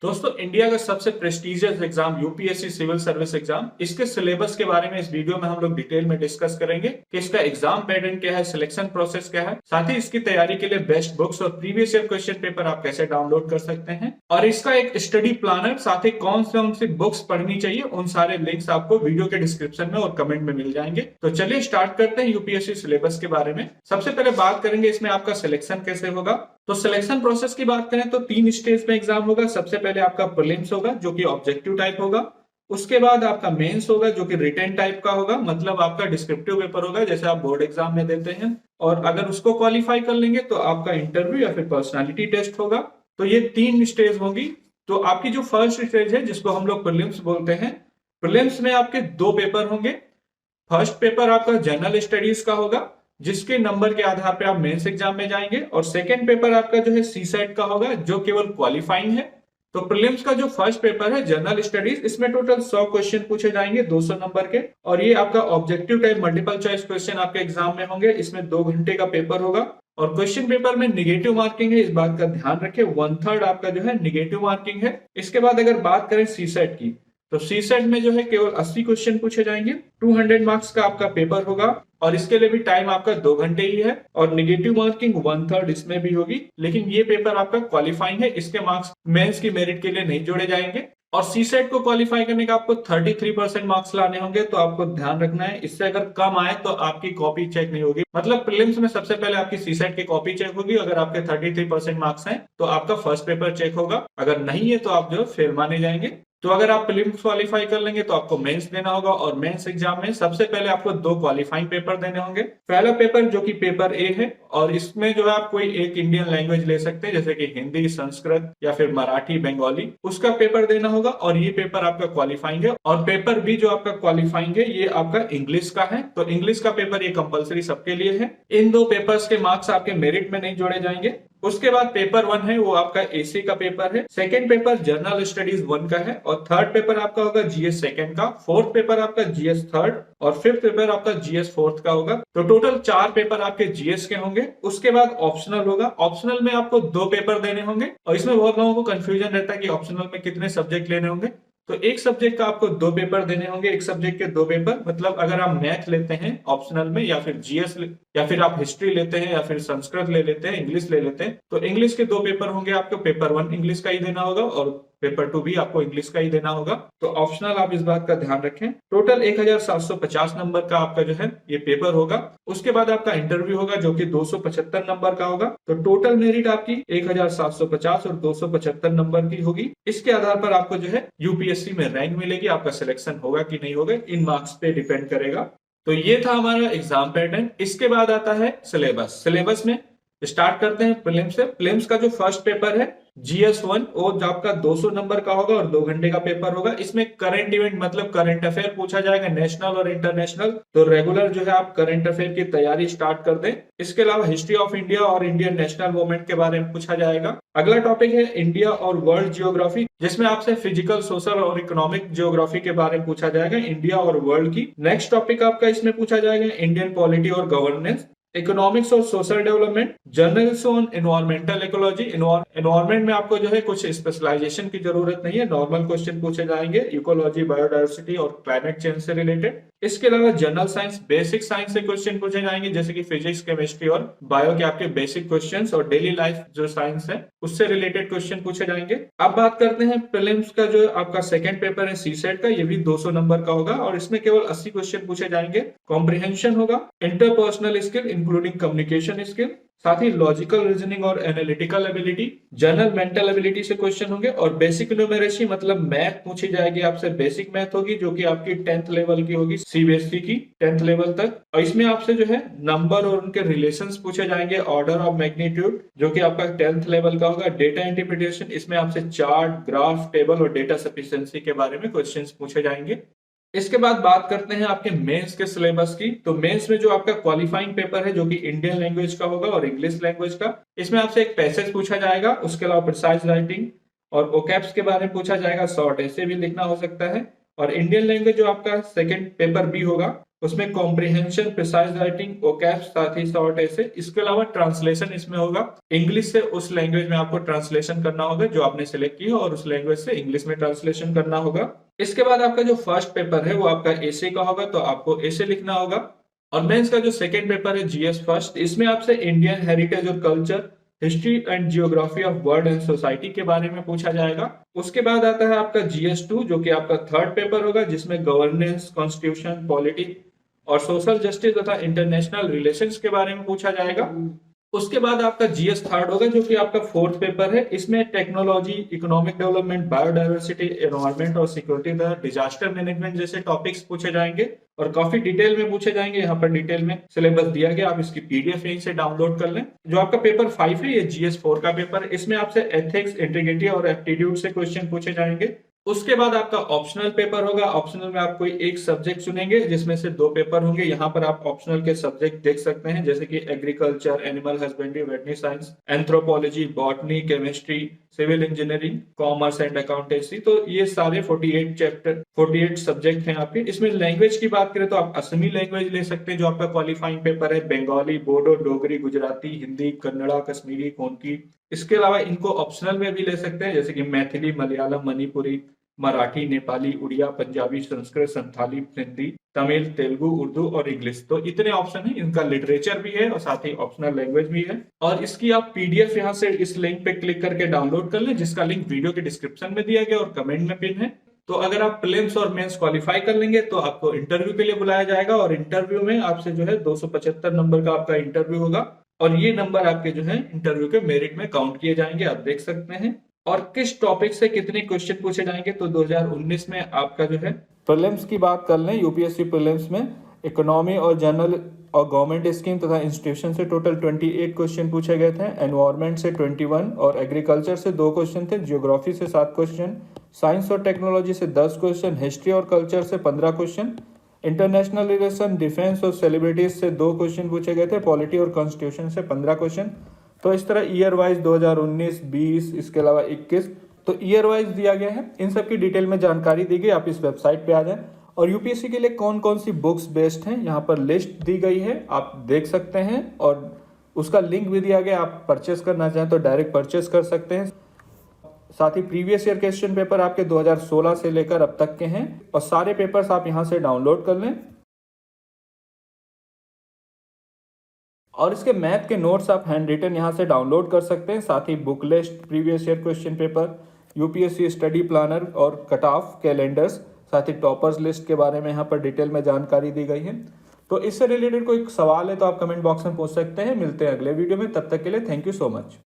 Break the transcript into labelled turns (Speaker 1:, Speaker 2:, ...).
Speaker 1: दोस्तों, इंडिया का सबसे prestigious exam UPSC civil service exam, इसके सिलेबस के बारे में इस वीडियो में हम लोग डिटेल में डिस्कस करेंगे कि इसका एग्जाम पैटर्न क्या है, सिलेक्शन प्रोसेस क्या है, साथ ही इसकी तैयारी के लिए बेस्ट बुक्स और प्रीवियस ईयर क्वेश्चन पेपर आप कैसे डाउनलोड कर सकते हैं और इसका एक स्टडी प्लानर, साथ ही कौन सी बुक्स पढ़नी चाहिए, उन सारे लिंक्स आपको वीडियो के डिस्क्रिप्शन में और कमेंट में मिल जाएंगे। तो चलिए स्टार्ट करते हैं यूपीएससी सिलेबस के बारे में। सबसे पहले बात करेंगे इसमें आपका सिलेक्शन कैसे होगा। तो सिलेक्शन प्रोसेस की बात करें तो 3 स्टेज में एग्जाम होगा। सबसे पहले आपका प्रीलिम्स होगा जो कि ऑब्जेक्टिव टाइप होगा। उसके बाद आपका मेंस होगा जो कि रिटन टाइप का होगा, मतलब आपका डिस्क्रिप्टिव पेपर होगा जैसे आप बोर्ड एग्जाम में देते हैं। और अगर उसको क्वालिफाई कर लेंगे तो आपका इंटरव्यू या फिर पर्सनालिटी टेस्ट होगा। तो ये 3 स्टेज होगी। तो आपकी जो फर्स्ट स्टेज है जिसको हम लोग प्रीलिम्स बोलते हैं, प्रीलिम्स में आपके 2 पेपर होंगे। फर्स्ट पेपर आपका जनरल स्टडीज का होगा जिसके नंबर के आधार पे आप मेंस एग्जाम में जाएंगे, और सेकंड पेपर आपका जो है सीसेट का होगा जो केवल क्वालिफाइंग है। तो प्रीलिम्स का जो फर्स्ट पेपर है जनरल स्टडीज, इसमें टोटल 100 क्वेश्चन पूछे जाएंगे 200 नंबर के, और ये आपका objective type multiple choice question आपके एग्जाम में होंगे। इसमें 2 घंटे का पेपर होगा और क्वेश्चन पेपर में निगेटिव मार्किंग है, इस बात का ध्यान रखें। 1/3 आपका जो है निगेटिव मार्किंग है। इसके बाद अगर बात करें सीसेट की, तो सीसेट में जो है केवल 80 क्वेश्चन पूछे जाएंगे। 200 मार्क्स का आपका पेपर होगा और इसके लिए भी टाइम आपका 2 घंटे ही है, और निगेटिव मार्किंग 1/3 इसमें भी होगी। लेकिन ये पेपर आपका क्वालिफाइंग है, इसके मार्क्स मेंस की मेरिट के लिए नहीं जोड़े जाएंगे। और सीसेट को क्वालिफाई करने का आपको 33% मार्क्स लाने होंगे। तो आपको ध्यान रखना है, इससे अगर कम आए तो आपकी कॉपी चेक नहीं होगी। मतलब प्रीलिम्स में सबसे पहले आपकी सीसेट की कॉपी चेक होगी। अगर आपके 33% मार्क्स हैं तो आपका फर्स्ट पेपर चेक होगा, अगर नहीं है तो आप जो फेल माने जाएंगे। तो अगर आप प्रीलिम्स क्वालिफाई कर लेंगे तो आपको मेंस देना होगा, और मेंस एग्जाम में सबसे पहले आपको 2 क्वालिफाइंग पेपर देने होंगे। पहला पेपर जो कि पेपर ए है, और इसमें जो है आप कोई एक इंडियन लैंग्वेज ले सकते हैं जैसे कि हिंदी, संस्कृत या फिर मराठी, बंगाली, उसका पेपर देना होगा, और ये पेपर आपका क्वालिफाइंग है। और पेपर बी जो आपका क्वालिफाइंग है ये आपका इंग्लिश का है। तो इंग्लिश का पेपर ये कंपलसरी सबके लिए है। इन 2 पेपर्स के मार्क्स आपके मेरिट में नहीं जोड़े जाएंगे। उसके बाद पेपर 1 है, वो आपका एसी का पेपर है। सेकंड पेपर जनरल स्टडीज 1 का है, और थर्ड पेपर आपका होगा जीएस सेकंड का। फोर्थ पेपर आपका जीएस थर्ड, और फिफ्थ पेपर आपका जीएस फोर्थ का होगा। तो टोटल 4 पेपर आपके जीएस के होंगे। उसके बाद ऑप्शनल होगा। ऑप्शनल में आपको 2 पेपर देने होंगे, और इसमें बहुत लोगों को कंफ्यूजन रहता है कि ऑप्शनल में कितने सब्जेक्ट लेने होंगे। तो एक सब्जेक्ट का आपको 2 पेपर देने होंगे। एक सब्जेक्ट के 2 पेपर, मतलब अगर आप मैथ लेते हैं ऑप्शनल में, या फिर जीएस या फिर आप हिस्ट्री लेते हैं, या फिर संस्कृत ले लेते हैं, इंग्लिश ले लेते हैं, तो इंग्लिश के 2 पेपर होंगे आपको। पेपर 1 इंग्लिश का ही देना होगा, और पेपर 2 भी आपको इंग्लिश का ही देना होगा। तो ऑप्शनल आप इस बात का ध्यान रखें। टोटल 1750 नंबर का आपका जो है ये पेपर होगा। उसके बाद आपका इंटरव्यू होगा जो कि 275 नंबर का होगा। तो टोटल मेरिट आपकी 1750 और 275 नंबर की होगी। इसके आधार पर आपको जो है यूपीएससी में रैंक मिलेगी। आपका सिलेक्शन होगा कि नहीं होगा इन मार्क्स पे डिपेंड करेगा। तो ये था हमारा एग्जाम पैटर्न। इसके बाद आता है सिलेबस। सिलेबस में स्टार्ट करते हैं प्रीलिम्स से। प्रीलिम्स का जो फर्स्ट पेपर है जीएस 1, वो आपका 200 नंबर का होगा और 2 घंटे का पेपर होगा। इसमें करंट इवेंट मतलब करंट अफेयर पूछा जाएगा, नेशनल और इंटरनेशनल। तो रेगुलर जो है आप करंट अफेयर की तैयारी स्टार्ट कर दें। इसके अलावा हिस्ट्री ऑफ इंडिया और इंडियन नेशनल मूवमेंट के बारे में पूछा जाएगा। अगला टॉपिक है इंडिया और वर्ल्ड जियोग्राफी, जिसमें आपसे फिजिकल, सोशल और इकोनॉमिक जियोग्राफी के बारे में पूछा जाएगा, इंडिया और वर्ल्ड की। नेक्स्ट टॉपिक आपका इसमें पूछा जाएगा इंडियन पॉलिटी और गवर्नेंस, इकोनॉमिक्स और social development, journalist on environmental ecology. Environment में आपको जो है कुछ स्पेशलाइजेशन की जरूरत नहीं है, नॉर्मल क्वेश्चन पूछे जाएंगे इकोलॉजी, बायोडायवर्सिटी और क्लाइमेट चेंज से रिलेटेड। इसके अलावा जनरल साइंस, बेसिक साइंस से क्वेश्चन पूछे जाएंगे जैसे कि फिजिक्स, केमिस्ट्री और बायो के आपके बेसिक क्वेश्चंस, और डेली लाइफ जो साइंस है उससे रिलेटेड क्वेश्चन पूछे जाएंगे। अब बात करते हैं प्रीलिम्स का जो आपका सेकंड पेपर है सीसेट का, ये भी 200 नंबर का होगा, और इसमें केवल 80 क्वेश्चन पूछे जाएंगे। कॉम्प्रिहेंशन होगा, interpersonal skill including communication skill, साथ ही लॉजिकल रीजनिंग और analytical ability, general mental ability से क्वेश्चन होंगे, और बेसिक न्यूमेरेसी मतलब मैथ पूछी जाएगी आपसे। बेसिक मैथ होगी जो कि आपकी 10th लेवल की होगी, सीबीएसई की 10th लेवल तक। और इसमें आपसे जो है नंबर और उनके रिलेशंस पूछे जाएंगे, ऑर्डर ऑफ मैग्नीट्यूड जो कि आपका 10th लेवल का होगा। डेटा इंटरप्रिटेशन, इसमें आपसे चार्ट, ग्राफ, टेबल और डेटा सफिशिएंसी के बारे में क्वेश्चंस पूछे जाएंगे। इसके बाद बात करते हैं आपके मेंस के सिलेबस की। तो मेंस में जो आपका क्वालिफाइंग पेपर है जो कि इंडियन लैंग्वेज का होगा और इंग्लिश लैंग्वेज का, इसमें आपसे एक पैसेज पूछा जाएगा। उसके अलावा प्रिसाइज राइटिंग और ओकैब्स के बारे में पूछा जाएगा, शॉर्ट ऐसे भी लिखना हो सकता है। और इंडियन लैंग्वेज जो आपका सेकंड पेपर बी होगा, उसमें कॉम्प्रिहेंशन, प्रिसाइज राइटिंग, वोकैब, साथ ही शॉर्ट ऐसे। इसके अलावा ट्रांसलेशन इसमें होगा, इंग्लिश से उस लैंग्वेज में आपको ट्रांसलेशन करना होगा जो आपने सिलेक्ट की हो, और उस लैंग्वेज से इंग्लिश में ट्रांसलेशन करना होगा। इसके बाद आपका जो फर्स्ट पेपर है वो आपका एसे का होगा, तो आपको एसे लिखना होगा। और मेंस का जो सेकंड पेपर है जीएस फर्स्ट, इसमें आपसे इंडियन हेरिटेज और culture, history and geography of world and society के बारे में पूछा जाएगा। उसके बाद आता है आपका जीएस टू, जो कि आपका थर्ड पेपर होगा, जिसमें गवर्नेंस, कॉन्स्टिट्यूशन, पॉलिटिक्स और सोशल जस्टिस तथा इंटरनेशनल रिलेशंस के बारे में पूछा जाएगा। उसके बाद आपका जीएस थर्ड होगा, जो कि आपका फोर्थ पेपर है। इसमें technology, economic development, biodiversity, environment और सिक्योरिटी तथा डिजास्टर मैनेजमेंट जैसे टॉपिक्स पूछे जाएंगे और काफी डिटेल में पूछे जाएंगे। यहाँ पर डिटेल में सिलेबस दिया गया, आप इसकी पीडीएफ यहीं से डाउनलोड कर लें। जो आपका पेपर 5 है, ये जीएस 4 का पेपर है। इसमें आपसे एथिक्स, इंटीग्रिटी और एप्टीट्यूड से क्वेश्चन पूछे जाएंगे। उसके बाद आपका ऑप्शनल पेपर होगा। ऑप्शनल में आप कोई एक सब्जेक्ट चुनेंगे, जिसमें से 2 पेपर होंगे। यहाँ पर आप ऑप्शनल के सब्जेक्ट देख सकते हैं, जैसे कि agriculture, animal husbandry, veterinary science, anthropology, botany, chemistry, civil engineering, commerce and accountancy. तो ये सारे 48 सब्जेक्ट हैं आपके। इसमें लैंग्वेज की बात करें तो आप असमी लैंग्वेज ले सकते हैं, जो आपका क्वालिफाइंग पेपर है। बंगाली, बोडो, डोगरी, गुजराती, हिंदी, कन्नड़ा, कश्मीरी, कोंकणी। इसके अलावा इनको ऑप्शनल में भी ले सकते हैं, जैसे कि मैथिली, मलयालम, मणिपुरी, मराठी, नेपाली, उड़िया, पंजाबी, संस्कृत, संथाली, हिंदी, तमिल, तेलुगु, उर्दू और इंग्लिश। तो इतने ऑप्शन है। इनका लिटरेचर भी है और साथ ही ऑप्शनल लैंग्वेज भी है। और इसकी आप पीडीएफ यहाँ से इस लिंक पे क्लिक करके डाउनलोड कर लें, जिसका लिंक वीडियो के डिस्क्रिप्शन में दिया गया और कमेंट में पिन है। तो अगर आप प्रीलिम्स और मेंस क्वालिफाई कर लेंगे तो आपको इंटरव्यू के लिए बुलाया जाएगा, और इंटरव्यू में आपसे जो है 275 नंबर का आपका इंटरव्यू होगा, और ये नंबर आपके जो है इंटरव्यू के मेरिट में काउंट किए जाएंगे, आप देख सकते हैं। और किस टॉपिक से कितने क्वेश्चन पूछे जाएंगे, तो 2019 में आपका जो है प्रीलिम्स की बात कर लें, यूपीएससी प्रीलिम्स में इकोनॉमी और जनरल और गवर्नमेंट स्कीम तथा इंस्टीट्यूशन से टोटल 28 क्वेश्चन पूछे गए थे। एनवायरमेंट से 21 और एग्रीकल्चर से 2 क्वेश्चन थे। ज्योग्राफी से 7 क्वेश्चन, साइंस और टेक्नोलॉजी से 10 क्वेश्चन, हिस्ट्री और कल्चर से 15 क्वेश्चन, इंटरनेशनल रिलेशन, डिफेंस और सेलिब्रिटीज से 2 क्वेश्चन पूछे गए थे। पॉलिटी और कॉन्स्टिट्यूशन से 15 क्वेश्चन। तो इस तरह ईयर वाइज 2019, 20, इसके अलावा 21, तो ईयर वाइज दिया गया है। इन सब की डिटेल में जानकारी दी गई, आप इस वेबसाइट पे आ जाएं। और यूपीएससी के लिए कौन कौन सी बुक्स बेस्ट हैं, यहाँ पर लिस्ट दी गई है, आप देख सकते हैं। और उसका लिंक भी दिया गया, आप परचेस करना चाहें तो डायरेक्ट परचेस कर सकते हैं। साथ ही प्रीवियस ईयर क्वेश्चन पेपर आपके 2016 से लेकर अब तक के हैं, और सारे पेपर्स आप यहाँ से डाउनलोड कर लें। और इसके मैथ के नोट्स आप हैंड रिटन यहाँ से डाउनलोड कर सकते हैं। साथ ही book list, previous year question paper, UPSC study planner और कट ऑफ कैलेंडर्स, साथ ही टॉपर्स लिस्ट के बारे में यहाँ पर डिटेल में जानकारी दी गई है। तो इससे रिलेटेड कोई सवाल है तो आप कमेंट बॉक्स में पूछ सकते हैं। मिलते हैं अगले वीडियो में, तब तक के लिए थैंक यू सो मच।